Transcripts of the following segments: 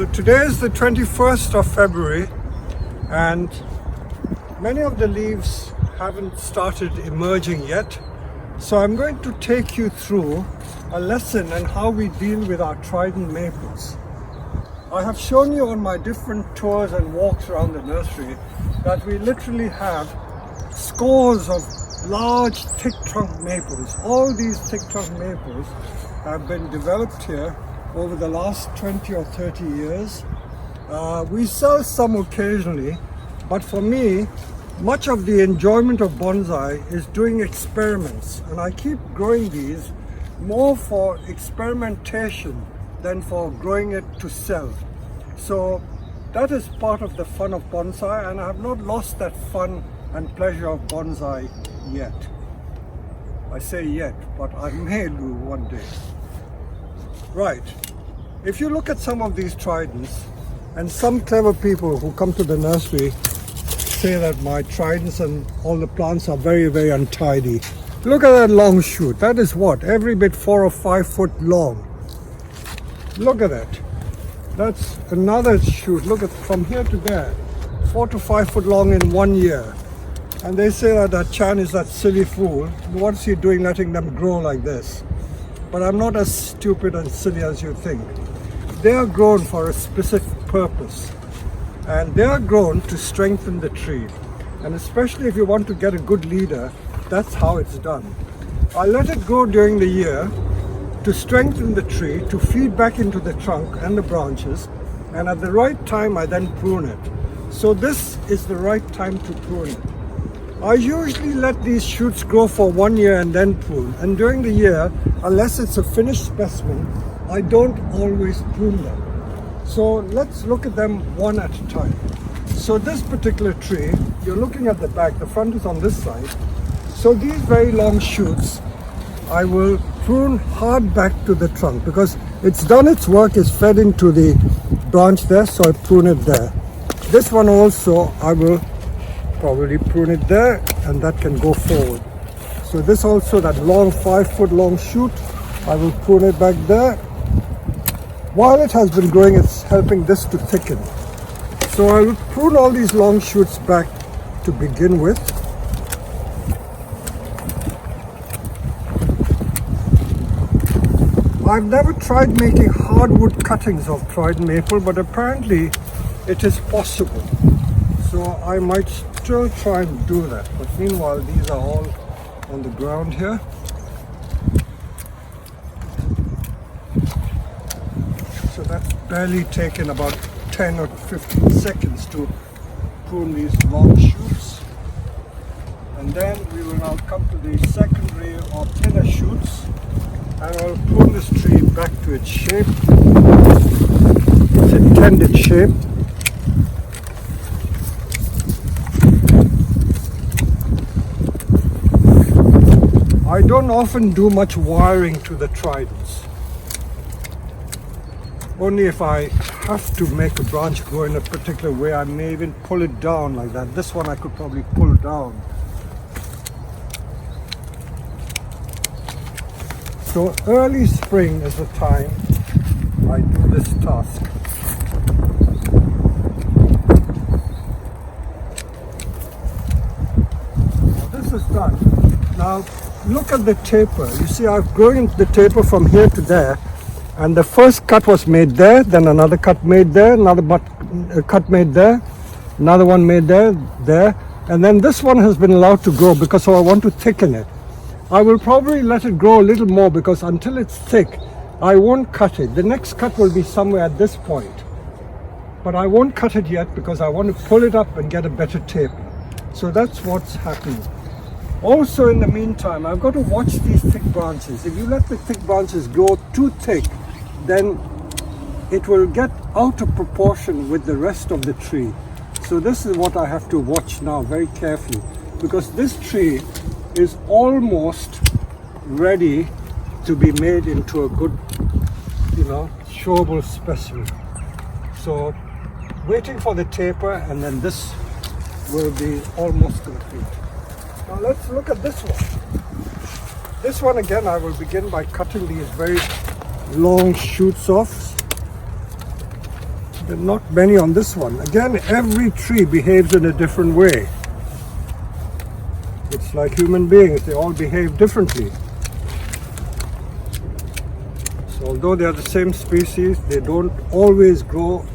So today is the 21st of February and many of the leaves haven't started emerging yet. So I'm going to take you through a lesson on how we deal with our Trident maples. I have shown you on my different tours and walks around the nursery that we literally have scores of large thick trunk maples. All these thick trunk maples have been developed here over the last 20 or 30 years. We sell some occasionally, but for me, much of the enjoyment of bonsai is doing experiments, and I keep growing these more for experimentation than for growing it to sell. So that is part of the fun of bonsai, and I have not lost that fun and pleasure of bonsai yet. I say yet, but I may do one day. Right, if you look at some of these tridents, and some clever people who come to the nursery say that my tridents and all the plants are very, very untidy. Look at that long shoot. That is what? Every bit 4 or 5 foot long. Look at that. That's another shoot. Look at from here to there. 4 to 5 foot long in 1 year. And they say that Chan is that silly fool. What's he doing letting them grow like this? But I'm not as stupid and silly as you think. They are grown for a specific purpose. And they are grown to strengthen the tree. And especially if you want to get a good leader, that's how it's done. I let it grow during the year to strengthen the tree, to feed back into the trunk and the branches. And at the right time, I then prune it. So this is the right time to prune it. I usually let these shoots grow for 1 year and then prune. And during the year, unless it's a finished specimen, I don't always prune them. So let's look at them one at a time. So this particular tree, you're looking at the back, the front is on this side. So these very long shoots, I will prune hard back to the trunk because it's done its work, it's fed into the branch there, so I prune it there. This one also, I will probably prune it there, and that can go forward. So this also, that long 5 foot long shoot, I will prune it back there. While it has been growing, it's helping this to thicken. So I will prune all these long shoots back to begin with. I've never tried making hardwood cuttings of Trident maple, but apparently it is possible. So I might still try and do that. But meanwhile, these are all on the ground here. So that's barely taken about 10 or 15 seconds to prune these long shoots. And then we will now come to the secondary or thinner shoots. And I'll prune this tree back to its shape, its intended shape. I don't often do much wiring to the tridents. Only if I have to make a branch grow in a particular way, I may even pull it down like that. This one I could probably pull down. So early spring is the time I do this task. This is done. Now look at the taper. You see, I've grown the taper from here to there. And the first cut was made there, then another cut made there, another cut made there, another one made there, and then this one has been allowed to grow because I want to thicken it. I will probably let it grow a little more because until it's thick, I won't cut it. The next cut will be somewhere at this point. But I won't cut it yet because I want to pull it up and get a better taper. So that's what's happening. Also in the meantime, I've got to watch these thick branches. If you let the thick branches grow too thick, then it will get out of proportion with the rest of the tree. So this is what I have to watch now very carefully, because this tree is almost ready to be made into a good, showable specimen. So waiting for the taper, and then this will be almost complete. Now let's look at this one. This one again, I will begin by cutting these very long shoots off. There are not many on this one. Again, every tree behaves in a different way. It's like human beings, they all behave differently. So although they are the same species, they don't always grow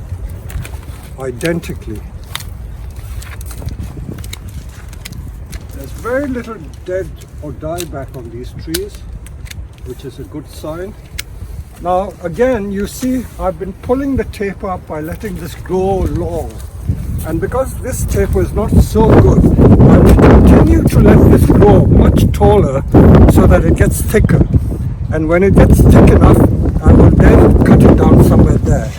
identically. There's very little dead or dieback on these trees, which is a good sign. Now again, you see I've been pulling the taper up by letting this grow long. And because this taper is not so good, I will continue to let this grow much taller so that it gets thicker. And when it gets thick enough, I will then cut it down somewhere there.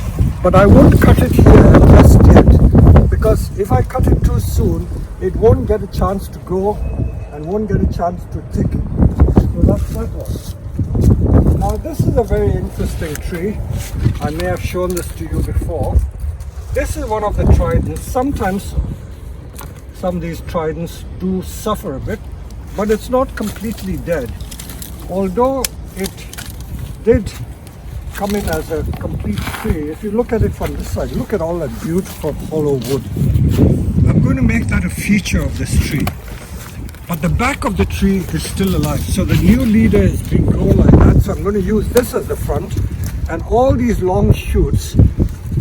But I won't cut it here just yet, because if I cut it too soon, it won't get a chance to grow and won't get a chance to thicken. So that's that one. Now this is a very interesting tree. I may have shown this to you before. This is one of the tridents. Sometimes some of these tridents do suffer a bit, but it's not completely dead. Although it did come in as a complete tree, if you look at it from this side, look at all that beautiful hollow wood. I'm going to make that a feature of this tree. But the back of the tree is still alive. So the new leader is being grown like that. So I'm going to use this as the front and all these long shoots.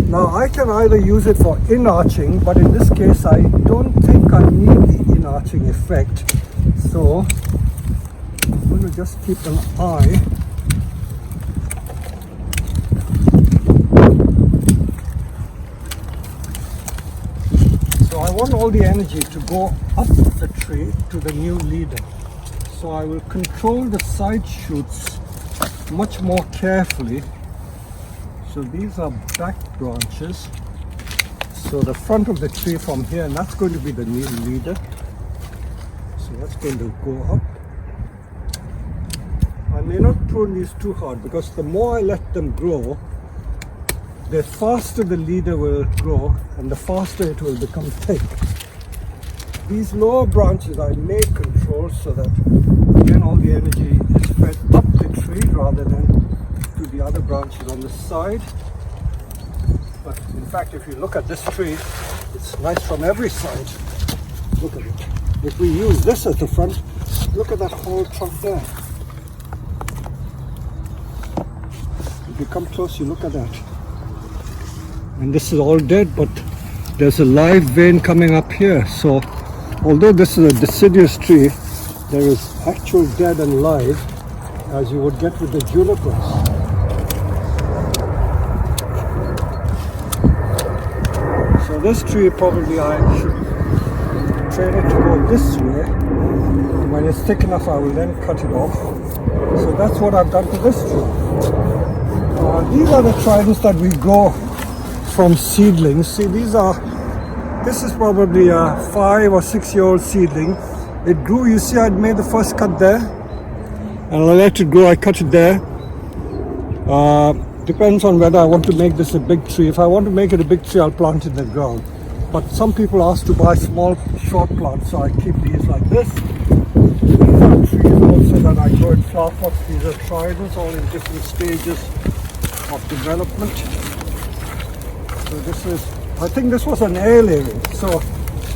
Now I can either use it for in-arching, but in this case I don't think I need the in-arching effect. So I'm going to just keep an eye. So I want all the energy to go up the tree to the new leader. So I will control the side shoots much more carefully. So these are back branches. So the front of the tree from here, and that's going to be the new leader. So that's going to go up. I may not prune these too hard because the more I let them grow, the faster the leader will grow and the faster it will become thick. These lower branches I may control so that again all the energy is fed up the tree rather than to the other branches on the side. But in fact, if you look at this tree, it's nice from every side. Look at it. If we use this as the front, look at that whole trunk there. If you come close, you look at that. And this is all dead, but there's a live vein coming up here. So although this is a deciduous tree, there is actual dead and live, as you would get with the junipers. So this tree probably I should train it to go this way. When it's thick enough, I will then cut it off. So that's what I've done to this tree. These are the tridents that we grow from seedlings. See, this is probably a 5 or 6 year old seedling. It grew, you see I made the first cut there and I let it grow. I cut it there. Depends on whether I want to make this a big tree. If I want to make it a big tree, I'll plant it in the ground. But some people ask to buy small short plants, so I keep these like this. These are trees also that I grow in flower pots. These are tridents, all in different stages of development. So this is, I think this was an air layering. So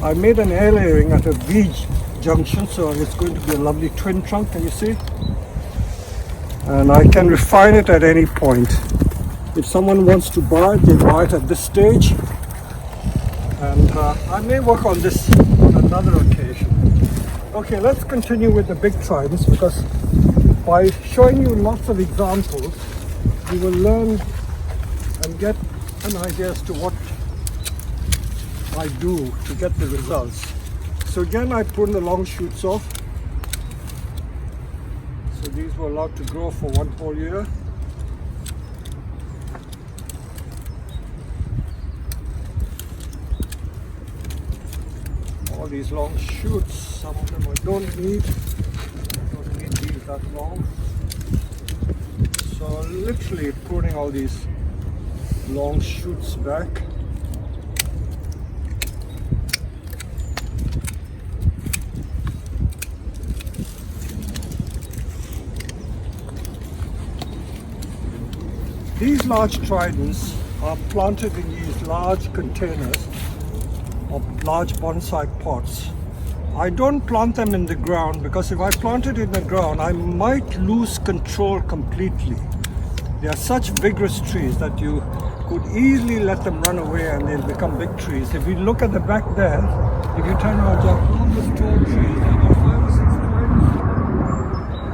I made an air layering at a V junction, so it's going to be a lovely twin trunk, can you see? And I can refine it at any point. If someone wants to buy it, they buy it at this stage. And I may work on this on another occasion. Okay, let's continue with the big tridents, because by showing you lots of examples, you will learn and get an idea as to what I do to get the results. So again, I prune the long shoots off. So these were allowed to grow for 1 whole year. All these long shoots, some of them I don't need these that long. So literally pruning all these long shoots back. These large tridents are planted in these large containers or large bonsai pots. I don't plant them in the ground because if I plant it in the ground, I might lose control completely. They are such vigorous trees that you could easily let them run away and they'll become big trees. If you look at the back there, if you turn around, there are all those tall trees. They're about 5 or 6 twigs.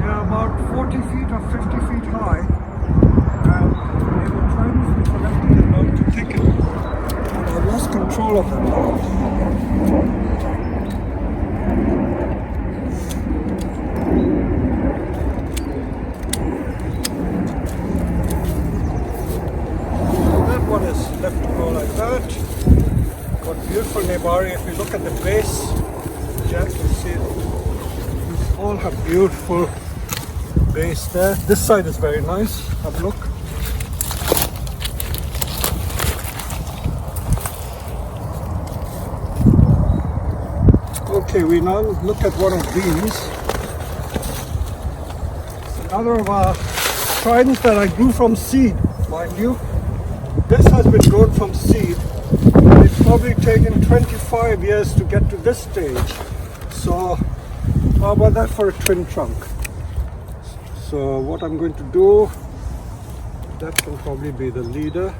They are about 40 feet or 50 feet high. And they were trying to be collected and not to thicken. And I lost control of them now. One is left to go like that. Got beautiful nebari. If you look at the base, Jack, you see these all have beautiful base there. This side is very nice. Have a look. Okay, we now look at one of these. It's another of our tridents that I grew from seed, mind you. This has been grown from seed, and it's probably taken 25 years to get to this stage. So how about that for a twin trunk? So what I'm going to do, that can probably be the leader.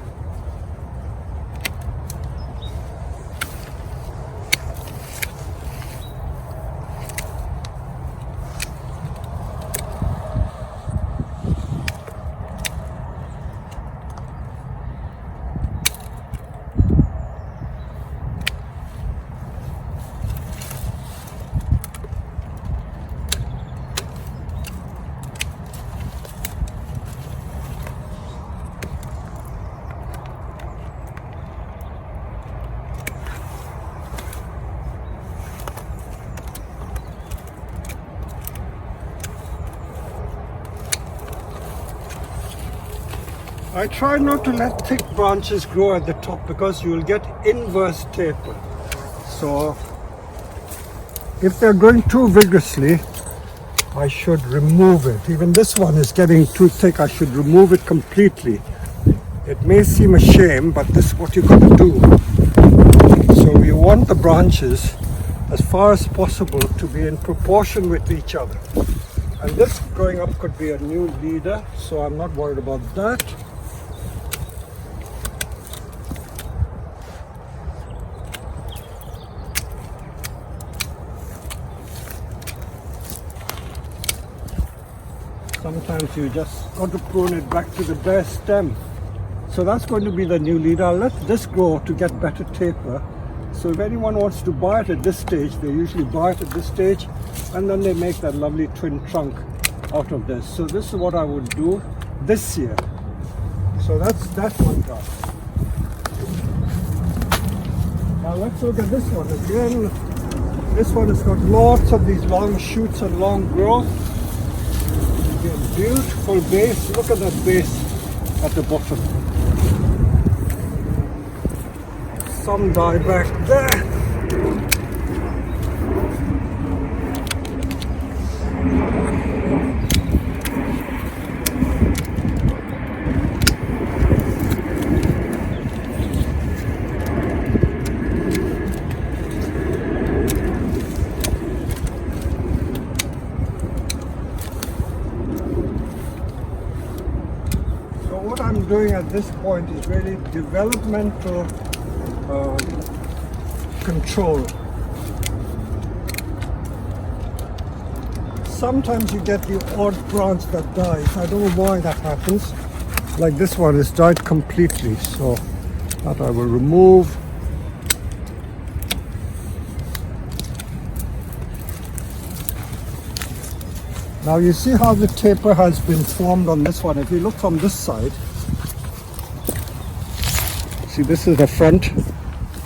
I try not to let thick branches grow at the top because you will get inverse taper. So if they're growing too vigorously, I should remove it. Even this one is getting too thick, I should remove it completely. It may seem a shame, but this is what you got to do. So we want the branches as far as possible to be in proportion with each other. And this growing up could be a new leader, so I'm not worried about that. Sometimes you just got to prune it back to the bare stem. So that's going to be the new leader. I'll let this grow to get better taper. So if anyone wants to buy it at this stage, they usually buy it at this stage and then they make that lovely twin trunk out of this. So this is what I would do this year. So that's that one done. Now let's look at this one again. This one has got lots of these long shoots and long growth. Beautiful base. Look at that base at the bottom. Some die back there. What I'm doing at this point is really developmental control. Sometimes you get the odd branch that dies. I don't know why that happens. Like this one has died completely, so that I will remove. Now you see how the taper has been formed on this one. If you look from this side, see this is the front.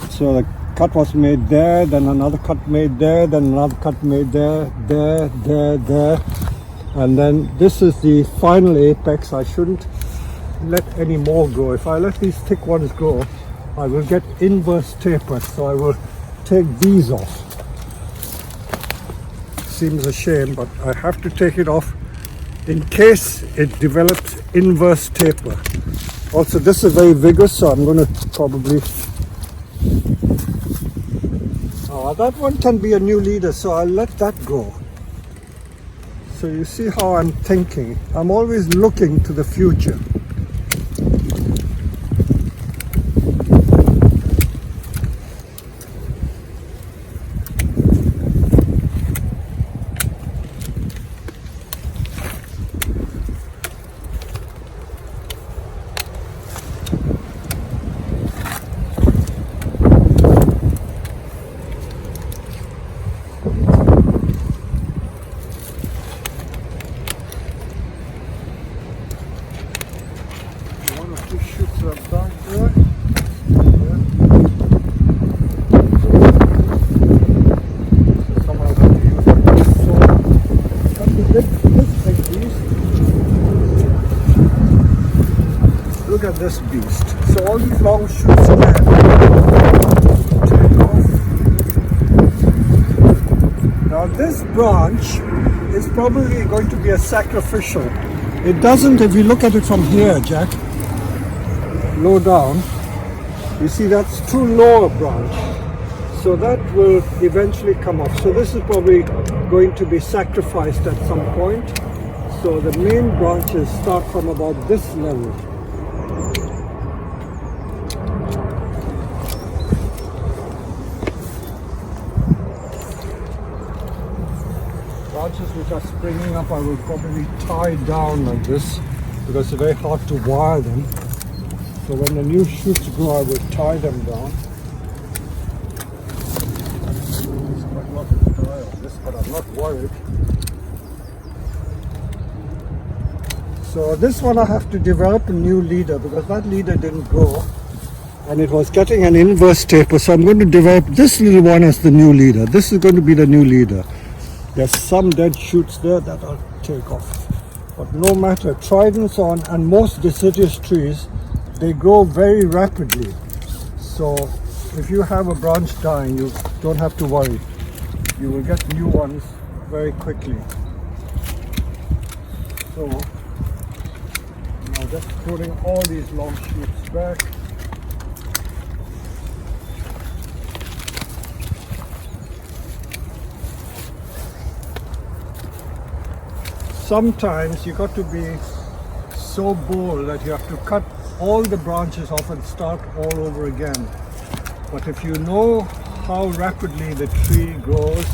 So the cut was made there, then another cut made there, then another cut made there, there. And then this is the final apex. I shouldn't let any more grow. If I let these thick ones grow, I will get inverse taper. So I will take these off. Seems a shame, but I have to take it off in case it develops inverse taper. Also, this is very vigorous, so I'm going to probably... that one can be a new leader, so I'll let that go. So you see how I'm thinking. I'm always looking to the future. Look at this beast. So all these long shoots are there. Take off. Now this branch is probably going to be a sacrificial. It doesn't, if you look at it from here, Jack, low down, you see that's too low a branch. So that will eventually come off. So this is probably going to be sacrificed at some point. So the main branches start from about this level. Branches which are springing up I will probably tie down like this because it's very hard to wire them. So when the new shoots grow I will tie them down. There's quite a lot of dry on this, but I'm not worried. So this one I have to develop a new leader because that leader didn't grow and it was getting an inverse taper. So I'm going to develop this little one as the new leader. This is going to be the new leader. There's some dead shoots there that I'll take off. But no matter, Tridents and most deciduous trees, they grow very rapidly. So if you have a branch dying, you don't have to worry. You will get new ones very quickly. So now just putting all these long shoots back. Sometimes you got to be so bold that you have to cut all the branches off and start all over again. But if you know how rapidly the tree grows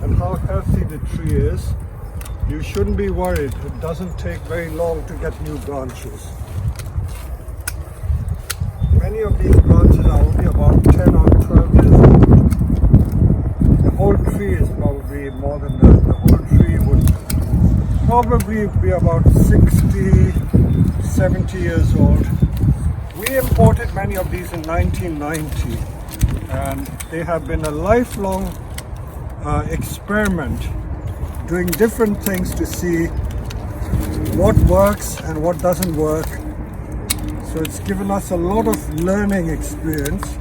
and how healthy the tree is, you shouldn't be worried. It doesn't take very long to get new branches. Many of these branches are only about 10 or 12 years old. The whole tree is probably more than that. The whole tree would probably be about 60, 70 years old. We imported many of these in 1990 and they have been a lifelong experiment doing different things to see what works and what doesn't work. So it's given us a lot of learning experience.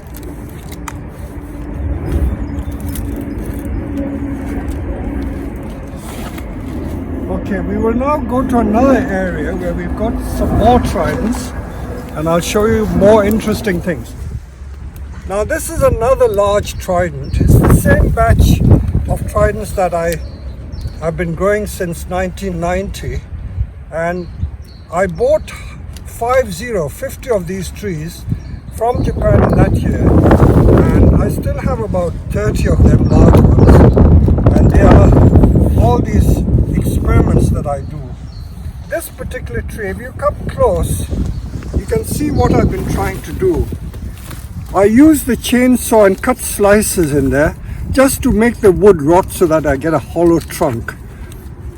Okay, we will now go to another area where we've got some more Tridents and I'll show you more interesting things. Now this is another large Trident. It's the same batch of Tridents that I've been growing since 1990 and I bought 50 of these trees from Japan in that year and I still have about 30 of them, large ones, and they are all these experiments that I do. This particular tree, if you come close, you can see what I've been trying to do. I use the chainsaw and cut slices in there just to make the wood rot so that I get a hollow trunk.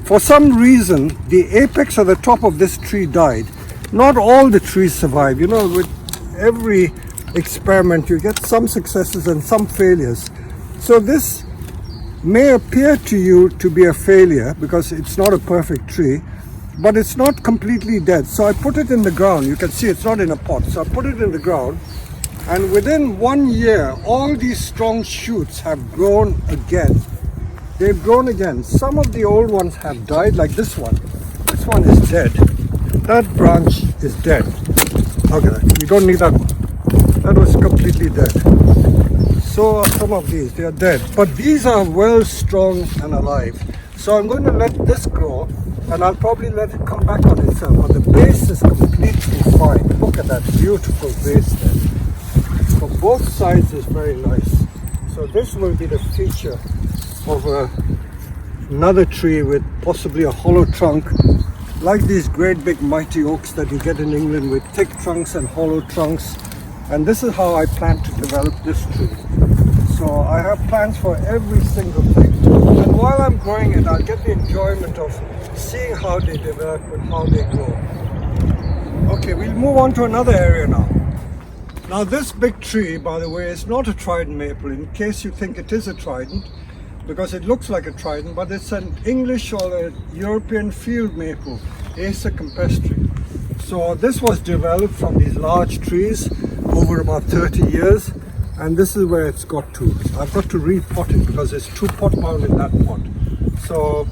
For some reason, the apex of the top of this tree died. Not all the trees survive. You know, with every experiment, you get some successes and some failures. So this may appear to you to be a failure because it's not a perfect tree, but it's not completely dead. So I put it in the ground. You can see it's not in a pot. So I put it in the ground and within 1 year, all these strong shoots have grown again. They've grown again. Some of the old ones have died, like this one. This one is dead. That branch is dead. Okay, we don't need that one. That was completely dead. So are some of these, they are dead. But these are well strong and alive. So I'm going to let this grow and I'll probably let it come back on itself. But the base is completely fine. Look at that beautiful base there. From both sides is very nice. So this will be the feature of another tree with possibly a hollow trunk, like these great big mighty oaks that you get in England with thick trunks and hollow trunks. And this is how I plan to develop this tree. So I have plans for every single thing. And while I'm growing it, I'll get the enjoyment of seeing how they develop and how they grow. Okay, we'll move on to another area now. Now this big tree, by the way, is not a trident maple, in case you think it is a trident, because it looks like a trident, but it's an English or a European field maple, Acer campestri. So this was developed from these large trees over about 30 years, and this is where it's got to. I've got to repot it because there's 2 pot mound in that pot. So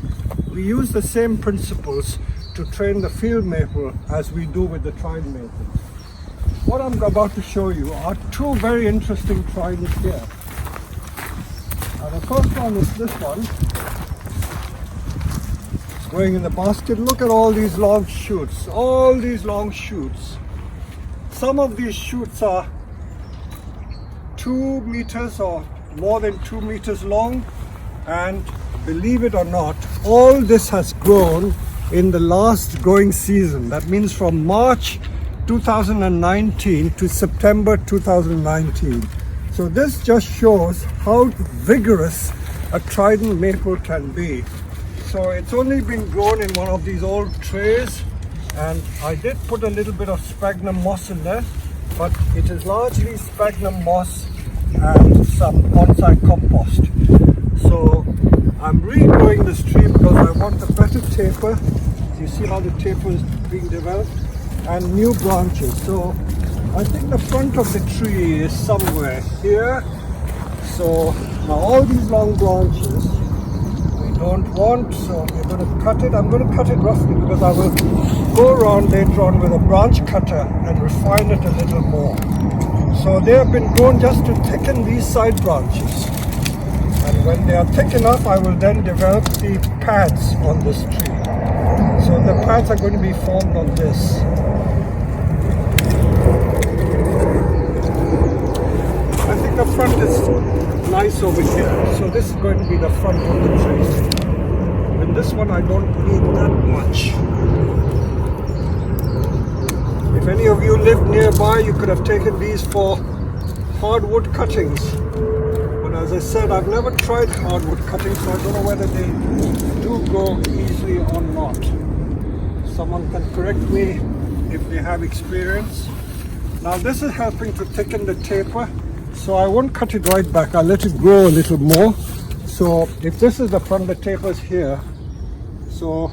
we use the same principles to train the field maple as we do with the trident maple. What I'm about to show you are 2 very interesting tridents here. Now the first one is this one. It's growing in the basket. Look at all these long shoots. All these long shoots. Some of these shoots are 2 meters or more than 2 meters long, and believe it or not, all this has grown in the last growing season. That means from March 2019 to September 2019. So this just shows how vigorous a trident maple can be. So it's only been grown in one of these old trays, and I did put a little bit of sphagnum moss in there, but it is largely sphagnum moss and some bonsai compost. So I'm regrowing this tree because I want a better taper. You see how the taper is being developed, and new branches. So I think the front of the tree is somewhere here. So now all these long branches we don't want, so we're going to cut it. I'm going to cut it roughly because I will go around later on with a branch cutter and refine it a little more. So they have been grown just to thicken these side branches, and when they are thick enough I will then develop the pads on this tree. So the pads are going to be formed on this. I think the front is nice over here, so this is going to be the front of the tree. And this one I don't need that much. If any of you lived nearby, you could have taken these for hardwood cuttings. But as I said, I've never tried hardwood cutting, so I don't know whether they do grow easily or not. Someone can correct me if they have experience. Now this is helping to thicken the taper, so I won't cut it right back. I'll let it grow a little more. So if this is the front, the taper is here. So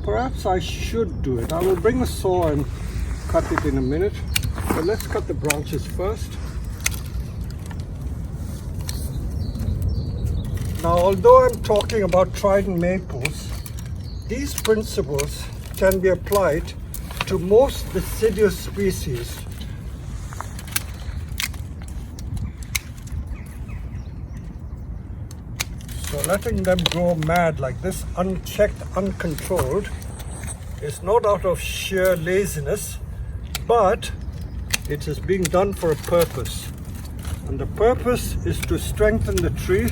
perhaps I should do it. I will bring a saw and cut it in a minute. But let's cut the branches first. Now, although I'm talking about trident maples, these principles can be applied to most deciduous species. So letting them grow mad like this, unchecked, uncontrolled, is not out of sheer laziness, but it is being done for a purpose. And the purpose is to strengthen the tree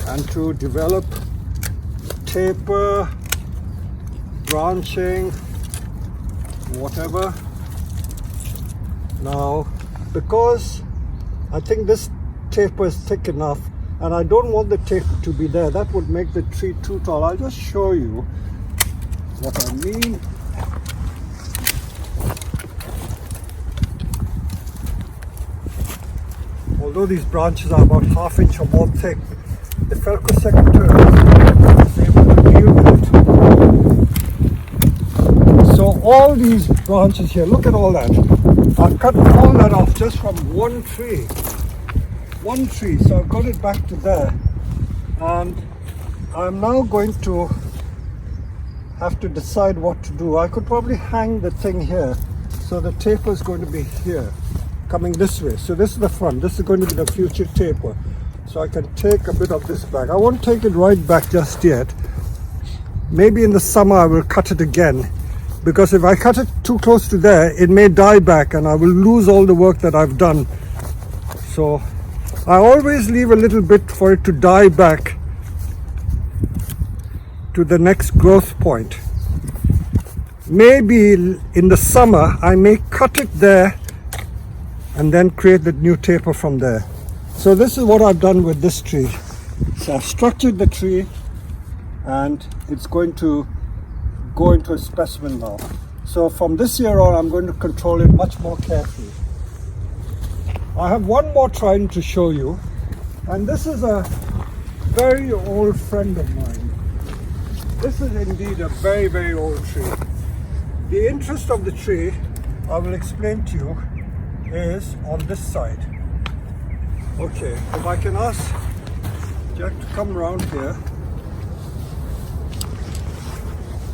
and to develop taper, branching, whatever. Now, because I think this taper is thick enough, and I don't want the taper to be there, that would make the tree too tall. I'll just show you what I mean. Although these branches are about ½ inch or more thick, the Felco secretary is able to deal with it. So all these branches here, look at all that. I've cut all that off just from one tree. One tree, so I've got it back to there. And I'm now going to have to decide what to do. I could probably hang the thing here, So the taper is going to be here, coming this way. So this is the front. This is going to be the future taper. So I can take a bit of this back. I won't take it right back just yet. Maybe in the summer I will cut it again, because if I cut it too close to there, it may die back and I will lose all the work that I've done. So I always leave a little bit for it to die back to the next growth point. Maybe in the summer I may cut it there and then create the new taper from there. So this is what I've done with this tree. So I've structured the tree and it's going to go into a specimen now. So from this year on I'm going to control it much more carefully. I have one more trident to show you, and this is a very old friend of mine. This is indeed a very, very old tree. The interest of the tree, I will explain to you, is on this side. Okay, if I can ask Jack to come around here.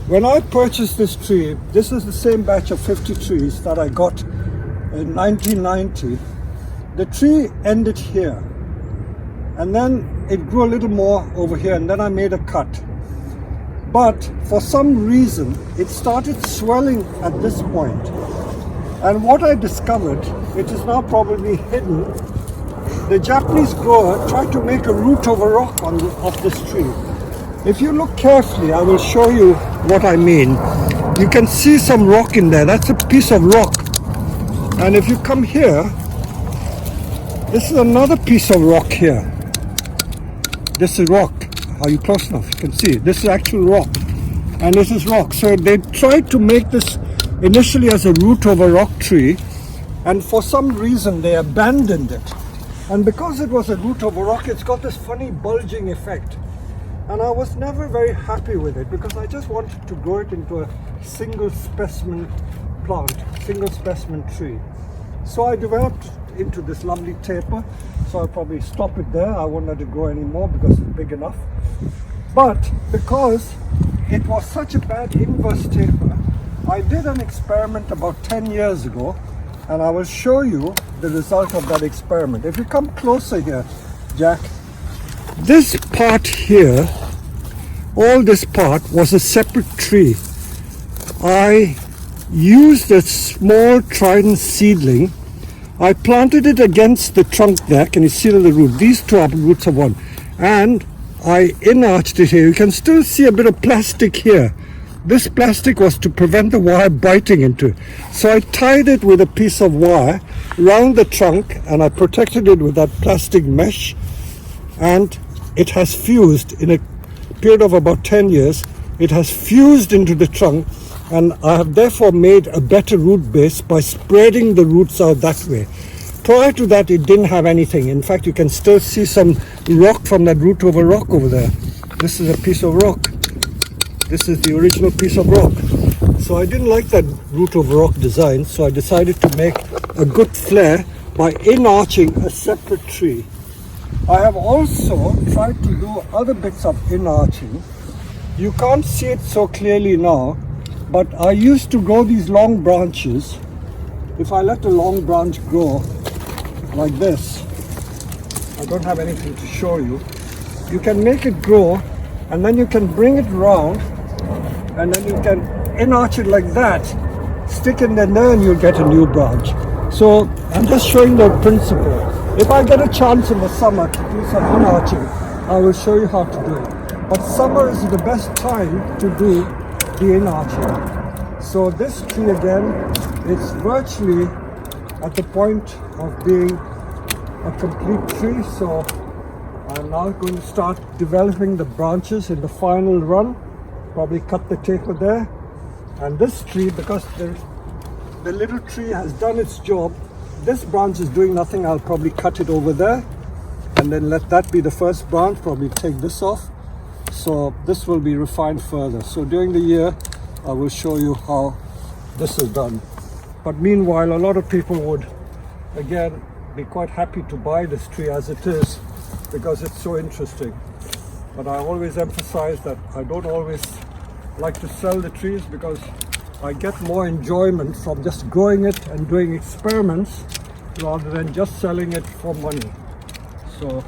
When I purchased this tree, this is the same batch of 50 trees that I got in 1990. The tree ended here, and then it grew a little more over here, and then I made a cut. But for some reason, it started swelling at this point. And what I discovered, it is now probably hidden, the Japanese grower tried to make a root over rock of this tree. If you look carefully, I will show you what I mean. You can see some rock in there. That's a piece of rock. And if you come here, this is another piece of rock here. This is rock. Are you close enough? You can see this is actual rock, and this is rock. So they tried to make this initially as a root of a rock tree, and for some reason they abandoned it. And because it was a root of a rock, it's got this funny bulging effect. And I was never very happy with it, because I just wanted to grow it into a single specimen plant, single specimen tree. So I developed into this lovely taper. So I'll probably stop it there. I won't let it grow anymore because it's big enough. But because it was such a bad inverse taper, I did an experiment about 10 years ago, and I will show you the result of that experiment. If you come closer here, Jack, this part here, all this part was a separate tree. I used a small Trident seedling. I planted it against the trunk there. Can you see the root? These two are roots of one. And I in-arched it here. You can still see a bit of plastic here. This plastic was to prevent the wire biting into it. So I tied it with a piece of wire around the trunk, and I protected it with that plastic mesh. And it has fused in a period of about 10 years. It has fused into the trunk, and I have therefore made a better root base by spreading the roots out that way. Prior to that, it didn't have anything. In fact, you can still see some rock from that root over rock over there. This is a piece of rock. This is the original piece of rock. So I didn't like that root over rock design, so I decided to make a good flare by in-arching a separate tree. I have also tried to do other bits of in-arching. You can't see it so clearly now, but I used to grow these long branches. If I let a long branch grow like this, I don't have anything to show you. You can make it grow, and then you can bring it around, and then you can in-arch it like that, stick it in there, and you'll get a new branch. So I'm just showing the principle. If I get a chance in the summer to do some in-arching, I will show you how to do it. But summer is the best time to do the in-arching. So this tree again, it's virtually at the point of being a complete tree. So I'm now going to start developing the branches in the final run. Probably cut the taper there. And this tree, because the little tree has done its job, this branch is doing nothing. I'll probably cut it over there and then let that be the first branch. Probably take this off. So this will be refined further. So during the year, I will show you how this is done. But meanwhile, a lot of people would again be quite happy to buy this tree as it is, because it's so interesting. But I always emphasize that I don't always like to sell the trees, because I get more enjoyment from just growing it and doing experiments rather than just selling it for money. So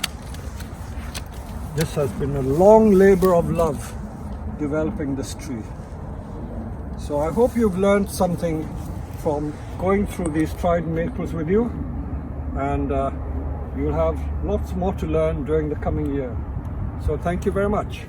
this has been a long labor of love developing this tree. So I hope you've learned something from going through these Trident maples with you, and you'll have lots more to learn during the coming year. So thank you very much.